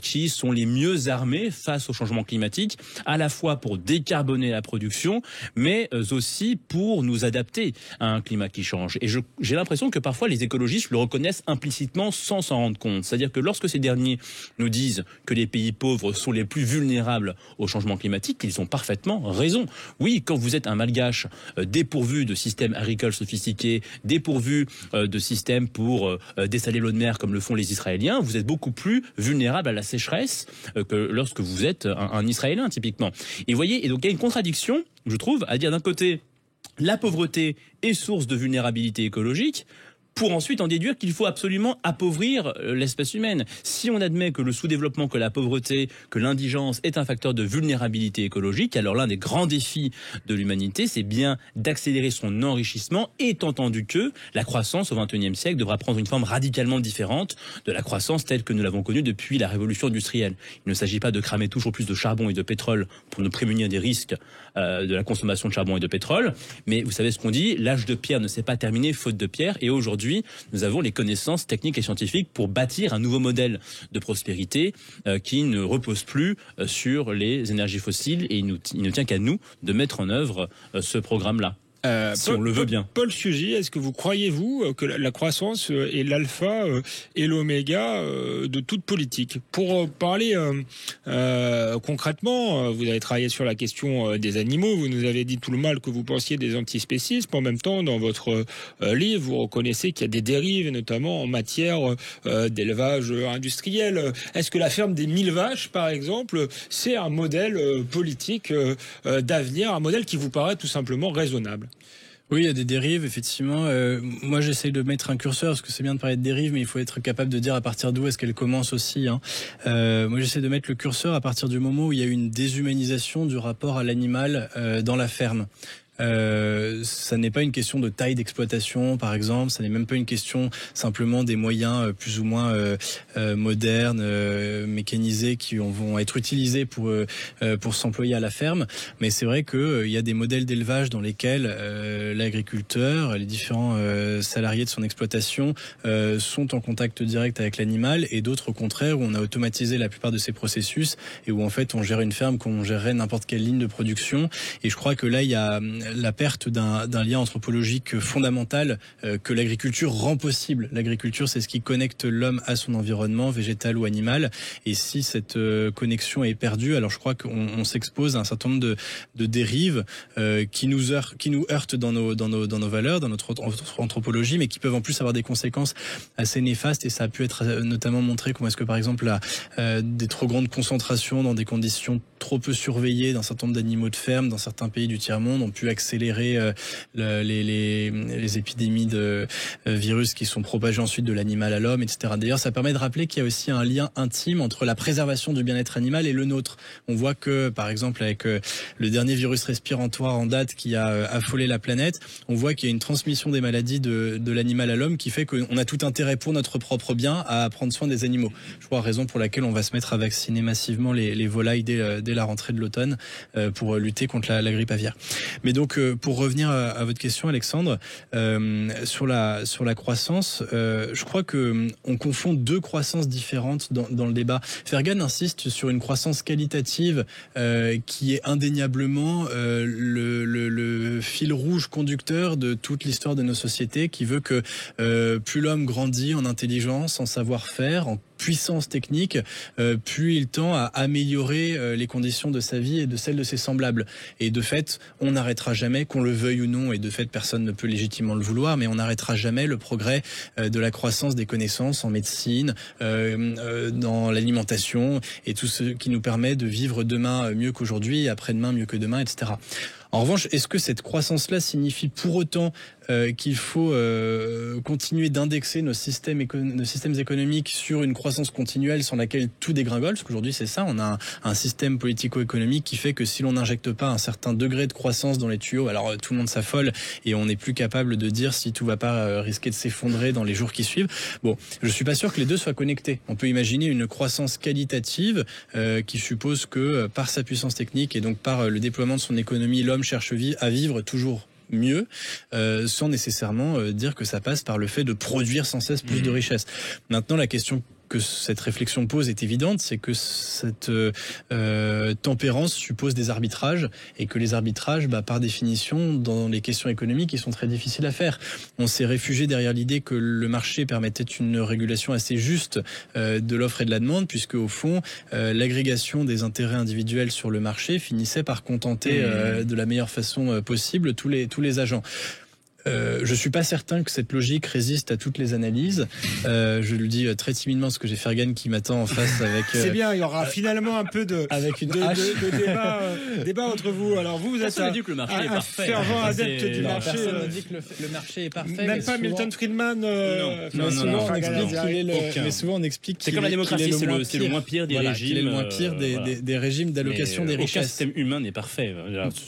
qui sont les mieux armées face au changement climatique, à la fois pour décarboner la production, mais aussi pour nous adapter à un climat qui change. Et j'ai l'impression que parfois les écologistes le reconnaissent implicitement sans s'en rendre compte. C'est-à-dire que lorsque ces derniers nous disent que les pays pauvres sont les plus vulnérables au changement climatique, ils ont parfaitement raison. Oui, quand vous êtes un malgache dépourvu de systèmes agricoles sophistiqués, dépourvu de systèmes pour dessaler l'eau de mer comme le font les Israéliens, vous êtes beaucoup plus vulnérable à la sécheresse que lorsque vous êtes un Israélien, typiquement. Et vous voyez, et donc il y a une contradiction, je trouve, à dire d'un côté, la pauvreté est source de vulnérabilité écologique, pour ensuite en déduire qu'il faut absolument appauvrir l'espèce humaine. Si on admet que le sous-développement, que la pauvreté, que l'indigence est un facteur de vulnérabilité écologique, alors l'un des grands défis de l'humanité, c'est bien d'accélérer son enrichissement, étant entendu que la croissance au XXIe siècle devra prendre une forme radicalement différente de la croissance telle que nous l'avons connue depuis la révolution industrielle. Il ne s'agit pas de cramer toujours plus de charbon et de pétrole pour nous prémunir des risques de la consommation de charbon et de pétrole, mais vous savez ce qu'on dit, l'âge de pierre ne s'est pas terminé faute de pierre, et aujourd'hui, nous avons les connaissances techniques et scientifiques pour bâtir un nouveau modèle de prospérité qui ne repose plus sur les énergies fossiles, et il ne tient qu'à nous de mettre en œuvre ce programme-là. Si on le veut bien. Paul Sugy, est-ce que vous croyez-vous que la croissance est l'alpha et l'oméga de toute politique? Pour parler concrètement, vous avez travaillé sur la question des animaux, vous nous avez dit tout le mal que vous pensiez des antispécistes, mais en même temps, dans votre livre, vous reconnaissez qu'il y a des dérives, notamment en matière d'élevage industriel. Est-ce que la ferme des 1000 vaches, par exemple, c'est un modèle politique d'avenir, un modèle qui vous paraît tout simplement raisonnable? Oui, il y a des dérives, effectivement. Moi, j'essaye de mettre un curseur, parce que c'est bien de parler de dérives, mais il faut être capable de dire à partir d'où est-ce qu'elle commence aussi. Moi, j'essaie de mettre le curseur à partir du moment où il y a eu une déshumanisation du rapport à l'animal dans la ferme. Ça n'est pas une question de taille d'exploitation, par exemple. Ça n'est même pas une question simplement des moyens plus ou moins modernes, mécanisés qui vont être utilisés pour s'employer à la ferme. Mais c'est vrai qu'il y a des modèles d'élevage dans lesquels l'agriculteur, les différents salariés de son exploitation sont en contact direct avec l'animal, et d'autres au contraire où on a automatisé la plupart de ces processus et où en fait on gère une ferme comme on gérerait n'importe quelle ligne de production. Et je crois que là il y a la perte d'un lien anthropologique fondamental que l'agriculture rend possible. L'agriculture, c'est ce qui connecte l'homme à son environnement, végétal ou animal. Et si cette connexion est perdue, alors je crois qu'on s'expose à un certain nombre de dérives qui nous heurtent dans nos valeurs, dans notre anthropologie, mais qui peuvent en plus avoir des conséquences assez néfastes. Et ça a pu être notamment montré comment est-ce que, par exemple, des trop grandes concentrations dans des conditions trop peu surveillées d'un certain nombre d'animaux de ferme dans certains pays du tiers-monde ont pu accélérer les épidémies de virus qui sont propagés ensuite de l'animal à l'homme, etc. D'ailleurs, ça permet de rappeler qu'il y a aussi un lien intime entre la préservation du bien-être animal et le nôtre. On voit que, par exemple, avec le dernier virus respiratoire en date qui a affolé la planète, on voit qu'il y a une transmission des maladies de l'animal à l'homme qui fait qu'on a tout intérêt pour notre propre bien à prendre soin des animaux. Je crois raison pour laquelle on va se mettre à vacciner massivement les volailles dès la rentrée de l'automne pour lutter contre la grippe aviaire. Mais donc, pour revenir à votre question, Alexandre, sur la croissance, je crois que on confond deux croissances différentes dans le débat. Fergan insiste sur une croissance qualitative qui est indéniablement le fil rouge conducteur de toute l'histoire de nos sociétés, qui veut que plus l'homme grandit en intelligence, en savoir-faire, en puissance technique, puis il tend à améliorer les conditions de sa vie et de celles de ses semblables. Et de fait, on n'arrêtera jamais, qu'on le veuille ou non, et de fait personne ne peut légitimement le vouloir, mais on n'arrêtera jamais le progrès de la croissance des connaissances en médecine, dans l'alimentation, et tout ce qui nous permet de vivre demain mieux qu'aujourd'hui, et après-demain mieux que demain, etc. En revanche, est-ce que cette croissance-là signifie pour autant qu'il faut continuer d'indexer nos systèmes économiques sur une croissance continuelle sans laquelle tout dégringole? Parce qu'aujourd'hui, c'est ça, on a un système politico-économique qui fait que si l'on n'injecte pas un certain degré de croissance dans les tuyaux, alors tout le monde s'affole et on n'est plus capable de dire si tout va pas risquer de s'effondrer dans les jours qui suivent. Bon, je suis pas sûr que les deux soient connectés. On peut imaginer une croissance qualitative qui suppose que par sa puissance technique et donc par le déploiement de son économie, l'homme cherche à vivre toujours mieux, sans nécessairement dire que ça passe par le fait de produire sans cesse plus de richesses. Maintenant, la question que cette réflexion pose est évidente, c'est que cette tempérance suppose des arbitrages et que les arbitrages, par définition, dans les questions économiques, ils sont très difficiles à faire. On s'est réfugié derrière l'idée que le marché permettait une régulation assez juste de l'offre et de la demande, puisque au fond, l'agrégation des intérêts individuels sur le marché finissait par contenter de la meilleure façon possible tous les agents. Je suis pas certain que cette logique résiste à toutes les analyses. Je le dis très timidement parce que j'ai Fergan qui m'attend en face avec. C'est bien, il y aura finalement un peu de débat entre vous. Alors vous êtes dit que le marché est parfait. Fervent adepte du marché. Personne ne dit que le marché est parfait. Même pas Milton Friedman. Mais souvent on explique c'est comme la démocratie, c'est le moins pire des régimes. C'est le moins pire des régimes d'allocation des richesses. Aucun système humain n'est parfait.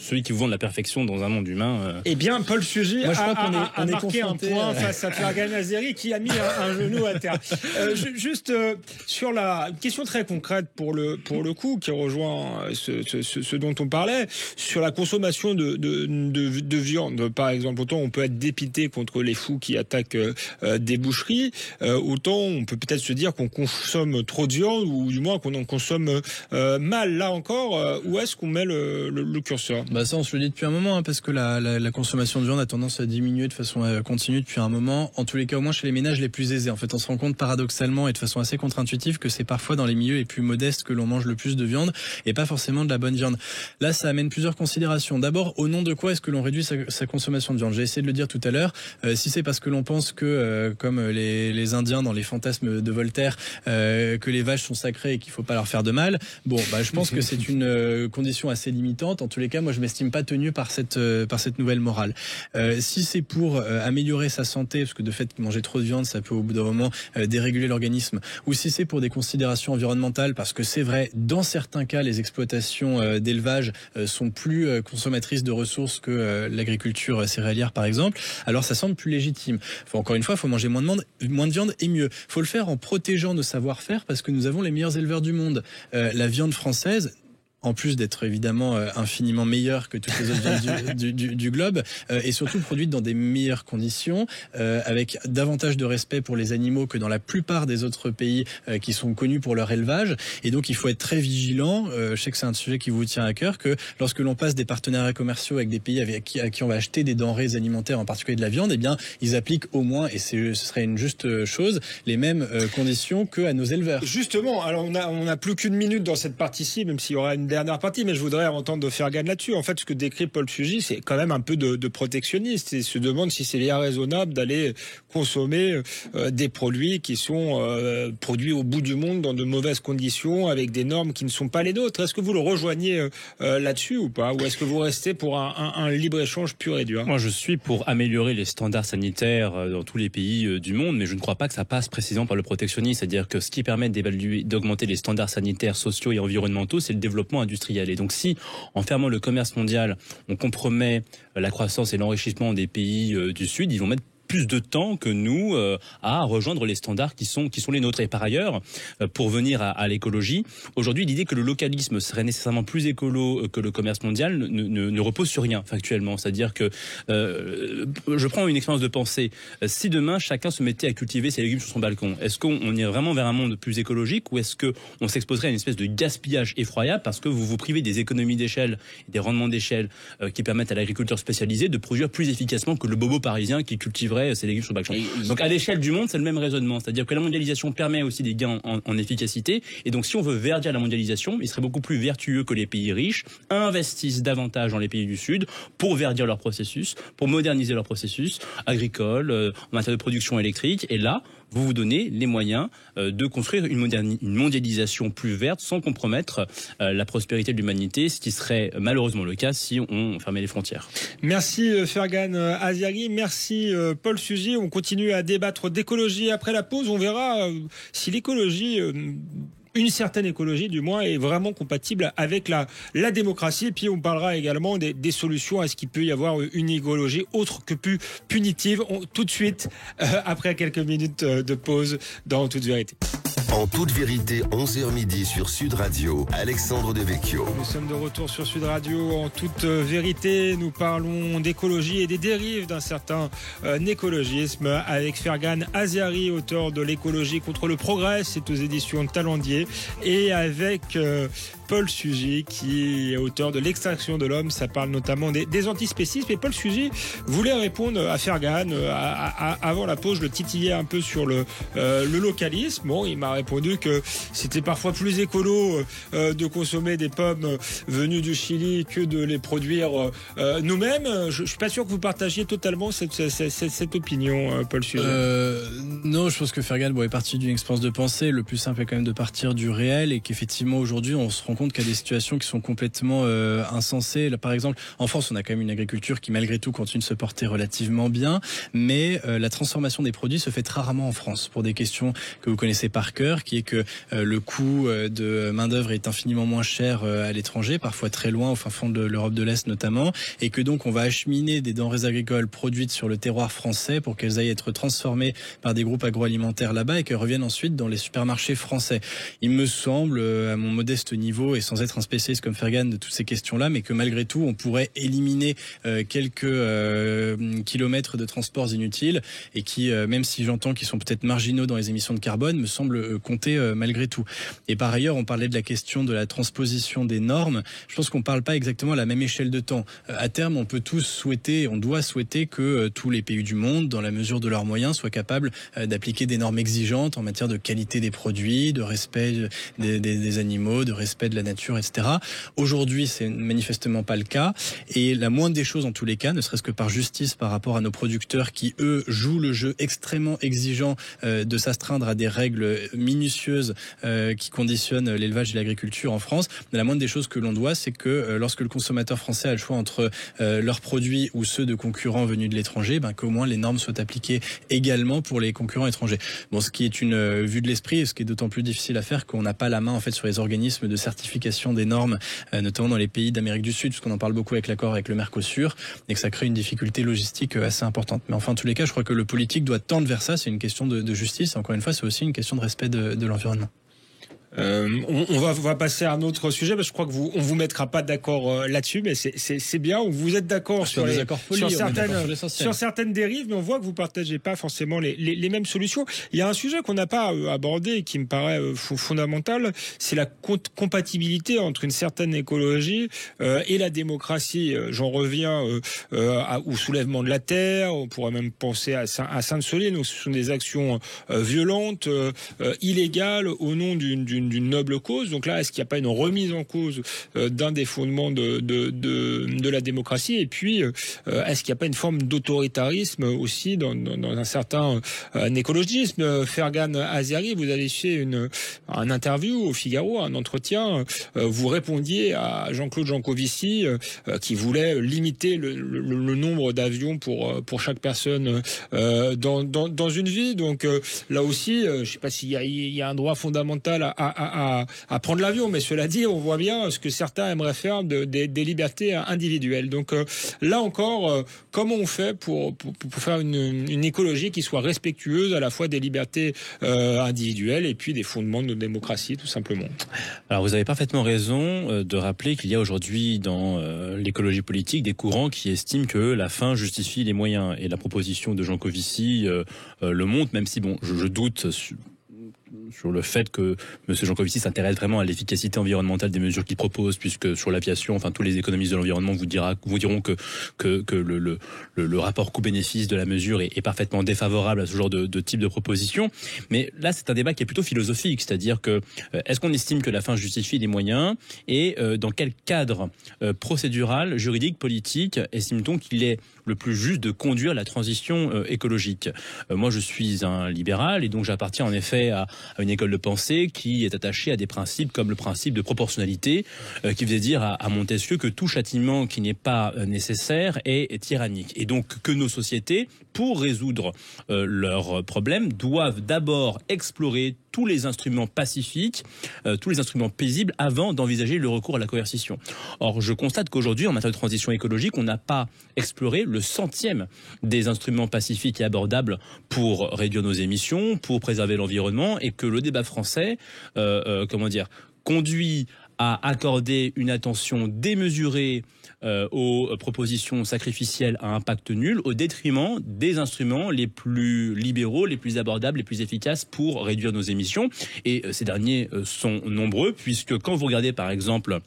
Celui qui vous vend de la perfection dans un monde humain. Eh bien, Paul Sugy a marqué un point face à Fergan Azeri qui a mis un genou à terre. Juste sur une question très concrète pour le coup, qui rejoint ce dont on parlait, sur la consommation de viande. Par exemple, autant on peut être dépité contre les fous qui attaquent des boucheries, autant on peut peut-être se dire qu'on consomme trop de viande, ou du moins qu'on en consomme mal. Là encore, où est-ce qu'on met le curseur? Ça, on se le dit depuis un moment, parce que la consommation de viande a tendance à diminuer de façon continue depuis un moment, en tous les cas au moins chez les ménages les plus aisés. En fait, on se rend compte paradoxalement et de façon assez contre-intuitive que c'est parfois dans les milieux les plus modestes que l'on mange le plus de viande et pas forcément de la bonne viande. Là, ça amène plusieurs considérations. D'abord, au nom de quoi est-ce que l'on réduit sa consommation de viande? J'ai essayé de le dire tout à l'heure. Si c'est parce que l'on pense que, comme les Indiens dans les fantasmes de Voltaire, que les vaches sont sacrées et qu'il faut pas leur faire de mal, je pense que c'est une condition assez limitante. En tous les cas, moi, je m'estime pas tenu par cette nouvelle morale. Si c'est pour améliorer sa santé, parce que de fait manger trop de viande ça peut au bout d'un moment déréguler l'organisme, ou si c'est pour des considérations environnementales, parce que c'est vrai, dans certains cas les exploitations d'élevage sont plus consommatrices de ressources que l'agriculture céréalière par exemple, alors ça semble plus légitime. Encore une fois, il faut manger moins de viande et mieux. Il faut le faire en protégeant nos savoir-faire, parce que nous avons les meilleurs éleveurs du monde. La viande française, en plus d'être évidemment infiniment meilleure que toutes les autres viandes du globe, et surtout produite dans des meilleures conditions, avec davantage de respect pour les animaux que dans la plupart des autres pays qui sont connus pour leur élevage. Et donc il faut être très vigilant, je sais que c'est un sujet qui vous tient à cœur, que lorsque l'on passe des partenariats commerciaux avec des pays à qui on va acheter des denrées alimentaires, en particulier de la viande, eh bien ils appliquent au moins, et ce serait une juste chose, les mêmes conditions que à nos éleveurs. Justement, alors on a plus qu'une minute dans cette partie-ci, même s'il y aura une dernière partie, mais je voudrais entendre de Fergan là-dessus. En fait, ce que décrit Paul Sugy, c'est quand même un peu de protectionniste et se demande si c'est bien raisonnable d'aller consommer des produits qui sont produits au bout du monde dans de mauvaises conditions avec des normes qui ne sont pas les nôtres. Est-ce que vous le rejoignez là-dessus ou pas? Ou est-ce que vous restez pour un libre-échange pur et dur? Moi, je suis pour améliorer les standards sanitaires dans tous les pays du monde, mais je ne crois pas que ça passe précisément par le protectionnisme. C'est-à-dire que ce qui permet d'augmenter les standards sanitaires, sociaux et environnementaux, c'est le développement industriel. Et donc, si, en fermant le commerce mondial, on compromet la croissance et l'enrichissement des pays du Sud, ils vont mettre plus de temps que nous à rejoindre les standards qui sont les nôtres. Et par ailleurs, pour venir à l'écologie, aujourd'hui, l'idée que le localisme serait nécessairement plus écolo que le commerce mondial ne repose sur rien, factuellement. C'est-à-dire que, je prends une expérience de pensée. Si demain, chacun se mettait à cultiver ses légumes sur son balcon, est-ce qu'on irait vraiment vers un monde plus écologique ou est-ce qu'on s'exposerait à une espèce de gaspillage effroyable parce que vous vous privez des économies d'échelle et des rendements d'échelle qui permettent à l'agriculteur spécialisé de produire plus efficacement que le bobo parisien qui cultiverait ses légumes sur le balcon. Donc à l'échelle du monde, c'est le même raisonnement. C'est-à-dire que la mondialisation permet aussi des gains en efficacité. Et donc si on veut verdir la mondialisation, il serait beaucoup plus vertueux que les pays riches investissent davantage dans les pays du Sud pour verdir leur processus, pour moderniser leur processus agricole, en matière de production électrique. Et là, vous vous donnez les moyens de construire une mondialisation plus verte sans compromettre la prospérité de l'humanité, ce qui serait malheureusement le cas si on fermait les frontières. Merci Fergan Aziari, merci Paul Sugy. On continue à débattre d'écologie après la pause. On verra si l'écologie... une certaine écologie, du moins, est vraiment compatible avec la démocratie. Et puis, on parlera également des solutions à ce qu'il peut y avoir une écologie autre que plus punitive. Tout de suite, après quelques minutes de pause dans Toute Vérité. En toute vérité, 11h midi sur Sud Radio, Alexandre Devecchio. Nous sommes de retour sur Sud Radio. En toute vérité, nous parlons d'écologie et des dérives d'un certain écologisme avec Fergan Aziari, auteur de L'écologie contre le progrès, c'est aux éditions Talendier, et avec Paul Sugy, qui est auteur de L'extinction de l'homme. Ça parle notamment des antispécistes. Et Paul Sugy voulait répondre à Fergan. Avant la pause, je le titillais un peu sur le localisme. Bon, il m'a répondu que c'était parfois plus écolo de consommer des pommes venues du Chili que de les produire nous-mêmes. Je suis pas sûr que vous partagiez totalement cette opinion, Paul Sugy. Non, je pense que Fergan est parti d'une expérience de pensée. Le plus simple est quand même de partir du réel et qu'effectivement aujourd'hui on se rend compte qu'il y a des situations qui sont complètement insensées. Là, par exemple, en France, on a quand même une agriculture qui malgré tout continue de se porter relativement bien, mais la transformation des produits se fait très rarement en France pour des questions que vous connaissez par cœur, qui est que le coût de main-d'œuvre est infiniment moins cher à l'étranger, parfois très loin, au fin fond de l'Europe de l'Est notamment, et que donc on va acheminer des denrées agricoles produites sur le terroir français pour qu'elles aillent être transformées par des groupes agroalimentaires là-bas et qu'elles reviennent ensuite dans les supermarchés français. Il me semble, à mon modeste niveau et sans être un spécialiste comme Fergan de toutes ces questions-là, mais que malgré tout, on pourrait éliminer quelques kilomètres de transports inutiles et qui, même si j'entends qu'ils sont peut-être marginaux dans les émissions de carbone, me semble compter malgré tout. Et par ailleurs, on parlait de la question de la transposition des normes. Je pense qu'on ne parle pas exactement à la même échelle de temps. À terme, on peut tous souhaiter, on doit souhaiter que tous les pays du monde, dans la mesure de leurs moyens, soient capables d'appliquer des normes exigeantes en matière de qualité des produits, de respect des animaux, de respect de la nature, etc. Aujourd'hui, c'est manifestement pas le cas. Et la moindre des choses, en tous les cas, ne serait-ce que par justice par rapport à nos producteurs qui, eux, jouent le jeu extrêmement exigeant de s'astreindre à des règles minutieuses qui conditionnent l'élevage et l'agriculture en France. La moindre des choses que l'on doit, c'est que lorsque le consommateur français a le choix entre leurs produits ou ceux de concurrents venus de l'étranger, qu'au moins les normes soient appliquées également pour les concurrents étrangers. Bon, ce qui est une vue de l'esprit, et ce qui est d'autant plus difficile à faire qu'on n'a pas la main en fait sur les organismes de certification des normes, notamment dans les pays d'Amérique du Sud, puisqu'on en parle beaucoup avec l'accord avec le Mercosur, et que ça crée une difficulté logistique assez importante. Mais enfin, en tous les cas, je crois que le politique doit tendre vers ça. C'est une question de justice. Encore une fois, c'est aussi une question de respect de l'environnement. On va passer à un autre sujet parce que je crois que on vous mettra pas d'accord là-dessus, mais c'est bien. Vous êtes d'accord sur certaines dérives, mais on voit que vous partagez pas forcément les mêmes solutions. Il y a un sujet qu'on n'a pas abordé et qui me paraît fondamental, c'est la compatibilité entre une certaine écologie et la démocratie. J'en reviens au soulèvement de la terre. On pourrait même penser à Sainte-Soline, où ce sont des actions violentes, illégales, au nom d'une d'une noble cause. Donc là, est-ce qu'il n'y a pas une remise en cause d'un des fondements de la démocratie? Et puis, est-ce qu'il n'y a pas une forme d'autoritarisme aussi dans un certain écologisme? Fergan Azeri, vous avez fait un interview au Figaro, un entretien. Vous répondiez à Jean-Claude Jancovici qui voulait limiter le nombre d'avions pour chaque personne dans une vie. Donc là aussi, je ne sais pas s'il y a un droit fondamental à prendre l'avion, mais cela dit, on voit bien ce que certains aimeraient faire des libertés individuelles. Donc là encore, comment on fait pour faire une écologie qui soit respectueuse à la fois des libertés individuelles et puis des fondements de notre démocratie, tout simplement? Alors vous avez parfaitement raison de rappeler qu'il y a aujourd'hui dans l'écologie politique des courants qui estiment que la fin justifie les moyens. Et la proposition de Jancovici le montre, même si je doute sur le fait que M. Jancovici s'intéresse vraiment à l'efficacité environnementale des mesures qu'il propose, puisque sur l'aviation, enfin tous les économistes de l'environnement vous diront que le rapport coût-bénéfice de la mesure est parfaitement défavorable à ce genre de type de proposition. Mais là, c'est un débat qui est plutôt philosophique, c'est-à-dire que est-ce qu'on estime que la fin justifie les moyens, et dans quel cadre procédural, juridique, politique estime-t-on qu'il est le plus juste de conduire la transition écologique? Moi, je suis un libéral et donc j'appartiens en effet à une école de pensée qui est attachée à des principes comme le principe de proportionnalité, qui faisait dire à Montesquieu que tout châtiment qui n'est pas nécessaire est tyrannique. Et donc que nos sociétés, pour résoudre leurs problèmes, doivent d'abord explorer tous les instruments pacifiques, tous les instruments paisibles avant d'envisager le recours à la coercition. Or, je constate qu'aujourd'hui, en matière de transition écologique, on n'a pas exploré le centième des instruments pacifiques et abordables pour réduire nos émissions, pour préserver l'environnement, et que le débat français, conduit à accorder une attention démesurée aux propositions sacrificielles à impact nul, au détriment des instruments les plus libéraux, les plus abordables, les plus efficaces pour réduire nos émissions. Et ces derniers sont nombreux, puisque quand vous regardez par exemple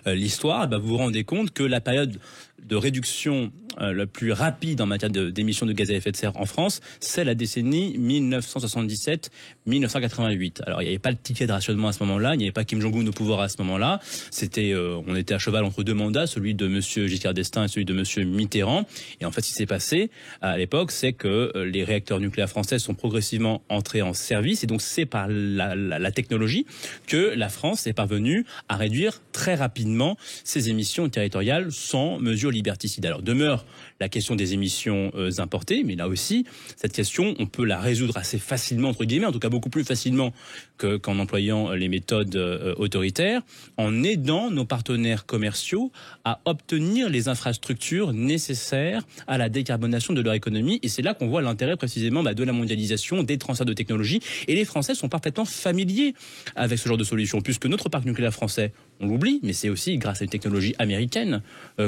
l'histoire, vous vous rendez compte que la période de réduction la plus rapide en matière d'émissions de gaz à effet de serre en France, c'est la décennie 1977-1988. Alors il n'y avait pas le ticket de rationnement à ce moment-là, il n'y avait pas Kim Jong-un au pouvoir à ce moment-là. On était à cheval entre deux mandats, celui de Monsieur Giscard d'Estaing et celui de Monsieur Mitterrand. Et en fait, ce qui s'est passé à l'époque, c'est que les réacteurs nucléaires français sont progressivement entrés en service, et donc c'est par la technologie que la France est parvenue à réduire très rapidement ses émissions territoriales sans mesures liberticides. Alors demeure la question des émissions importées, mais là aussi, cette question, on peut la résoudre assez facilement, entre guillemets, en tout cas beaucoup plus facilement qu'en employant les méthodes autoritaires, en aidant nos partenaires commerciaux à obtenir les infrastructures nécessaires à la décarbonation de leur économie. Et c'est là qu'on voit l'intérêt précisément de la mondialisation, des transferts de technologie. Et les Français sont parfaitement familiers avec ce genre de solution, puisque notre parc nucléaire français, on l'oublie, mais c'est aussi grâce à une technologie américaine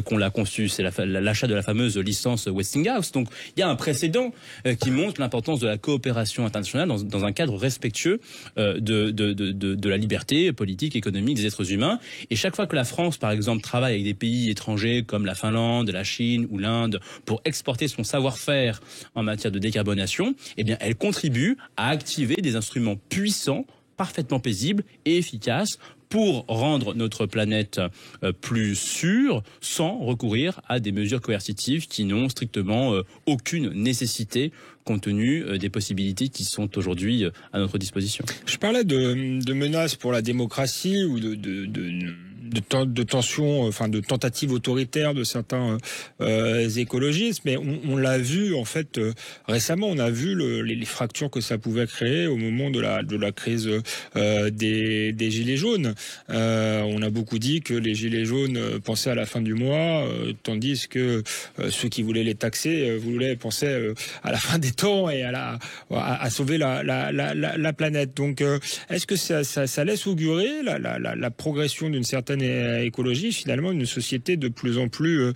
qu'on l'a conçu. C'est l'achat de la fameuse licence Westinghouse. Donc il y a un précédent qui montre l'importance de la coopération internationale dans un cadre respectueux de la liberté politique, économique des êtres humains. Et chaque fois que la France, par exemple, travaille avec des pays étrangers comme la Finlande, la Chine ou l'Inde pour exporter son savoir-faire en matière de décarbonation, eh bien, elle contribue à activer des instruments puissants, parfaitement paisibles et efficaces pour rendre notre planète plus sûre sans recourir à des mesures coercitives qui n'ont strictement aucune nécessité compte tenu des possibilités qui sont aujourd'hui à notre disposition. Je parlais de menaces pour la démocratie ou de tensions, enfin de tentatives autoritaires de certains écologistes, mais on l'a vu en fait récemment. On a vu les fractures que ça pouvait créer au moment de la crise des gilets jaunes. On a beaucoup dit que les gilets jaunes pensaient à la fin du mois, tandis que ceux qui voulaient les taxer pensaient à la fin des temps et à sauver la planète. Donc, est-ce que ça laisse augurer la progression d'une certaine écologie, finalement, une société de plus en plus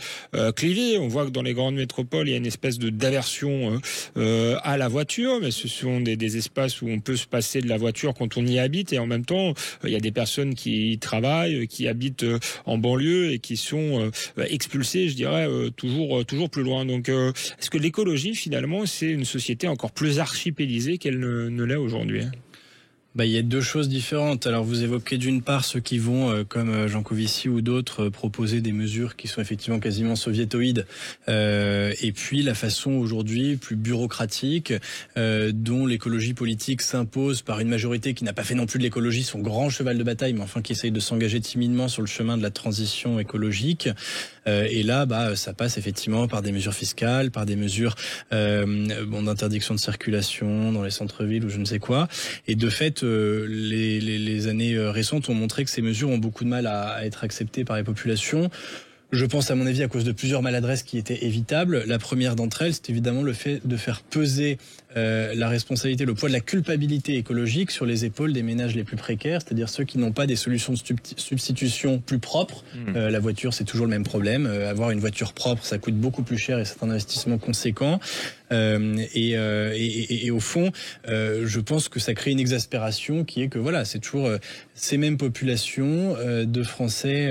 clivée? On voit que dans les grandes métropoles, il y a une espèce d'aversion à la voiture, mais ce sont des espaces où on peut se passer de la voiture quand on y habite, et en même temps, il y a des personnes qui travaillent, qui habitent en banlieue et qui sont expulsées, je dirais, toujours plus loin. Donc, est-ce que l'écologie, finalement, c'est une société encore plus archipélisée qu'elle ne l'est aujourd'hui? Il y a deux choses différentes. Alors vous évoquez d'une part ceux qui vont, comme Jean Covici ou d'autres, proposer des mesures qui sont effectivement quasiment soviétoïdes, et puis la façon aujourd'hui plus bureaucratique dont l'écologie politique s'impose par une majorité qui n'a pas fait non plus de l'écologie son grand cheval de bataille, mais enfin qui essaye de s'engager timidement sur le chemin de la transition écologique. Et là, ça passe effectivement par des mesures fiscales, par des mesures d'interdiction de circulation dans les centres-villes ou je ne sais quoi. Et de fait, les années récentes ont montré que ces mesures ont beaucoup de mal à être acceptées par les populations. Je pense, à mon avis, à cause de plusieurs maladresses qui étaient évitables. La première d'entre elles, c'est évidemment le fait de faire peser la responsabilité, le poids de la culpabilité écologique sur les épaules des ménages les plus précaires, c'est-à-dire ceux qui n'ont pas des solutions de substitution plus propres. La voiture, c'est toujours le même problème. Avoir une voiture propre, ça coûte beaucoup plus cher et c'est un investissement conséquent. Et au fond, je pense que ça crée une exaspération qui est que voilà, c'est toujours ces mêmes populations de Français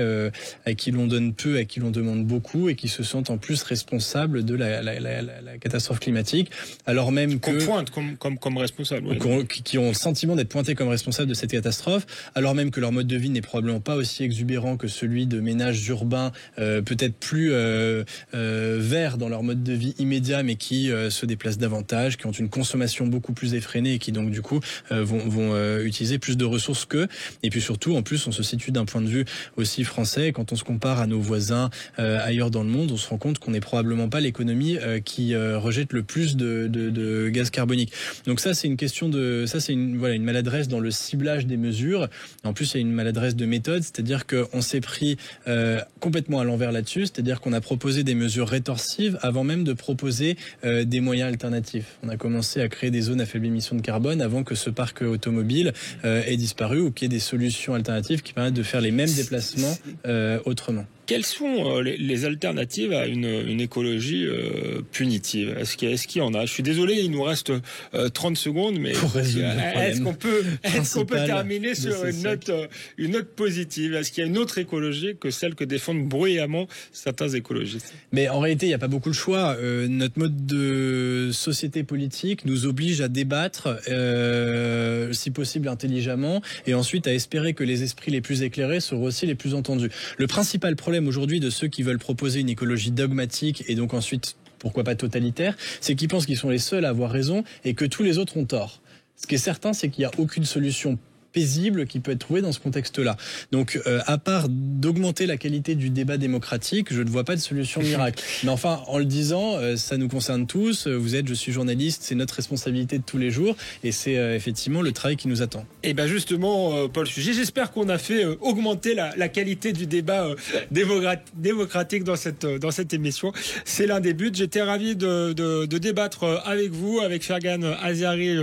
à qui l'on donne peu, à qui l'on demande beaucoup et qui se sentent en plus responsables de la catastrophe climatique, alors même que pointe comme responsable, oui. qui ont le sentiment d'être pointés comme responsables de cette catastrophe, alors même que leur mode de vie n'est probablement pas aussi exubérant que celui de ménages urbains, peut-être plus verts dans leur mode de vie immédiat, mais qui se déplacent davantage, qui ont une consommation beaucoup plus effrénée et qui donc du coup vont utiliser plus de ressources qu'eux. Et puis surtout, en plus, on se situe d'un point de vue aussi français. Quand on se compare à nos voisins ailleurs dans le monde, on se rend compte qu'on n'est probablement pas l'économie qui rejette le plus de gaz carbonique. Donc ça, c'est une question c'est une maladresse dans le ciblage des mesures. En plus, il y a une maladresse de méthode, c'est-à-dire qu'on s'est pris complètement à l'envers là-dessus, c'est-à-dire qu'on a proposé des mesures rétorsives avant même de proposer des moyens alternatifs. On a commencé à créer des zones à faible émission de carbone avant que ce parc automobile ait disparu ou qu'il y ait des solutions alternatives qui permettent de faire les mêmes déplacements autrement. Quelles sont les alternatives à une écologie punitive ? Est-ce qu'il y en a ? Je suis désolé, il nous reste 30 secondes, mais est-ce qu'on peut terminer sur une note positive ? Est-ce qu'il y a une autre écologie que celle que défendent bruyamment certains écologistes ? Mais en réalité, il n'y a pas beaucoup de choix. Notre mode de société politique nous oblige à débattre, si possible intelligemment, et ensuite à espérer que les esprits les plus éclairés seront aussi les plus entendus. Le principal problème aujourd'hui de ceux qui veulent proposer une écologie dogmatique et donc ensuite, pourquoi pas totalitaire, c'est qu'ils pensent qu'ils sont les seuls à avoir raison et que tous les autres ont tort. Ce qui est certain, c'est qu'il n'y a aucune solution paisible qui peut être trouvée dans ce contexte-là. Donc, à part d'augmenter la qualité du débat démocratique, je ne vois pas de solution miracle. Mais enfin, en le disant, ça nous concerne tous. Je suis journaliste, c'est notre responsabilité de tous les jours, et c'est effectivement le travail qui nous attend. Et ben justement, Paul Sujet, j'espère qu'on a fait augmenter la qualité du débat démocratique dans cette émission. C'est l'un des buts. J'étais ravi de débattre avec vous, avec Fergan Azari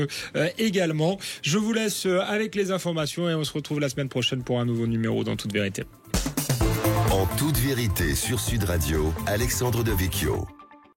également. Je vous laisse avec les informations et on se retrouve la semaine prochaine pour un nouveau numéro dans Toute Vérité. En toute vérité sur Sud Radio, Alexandre Devecchio.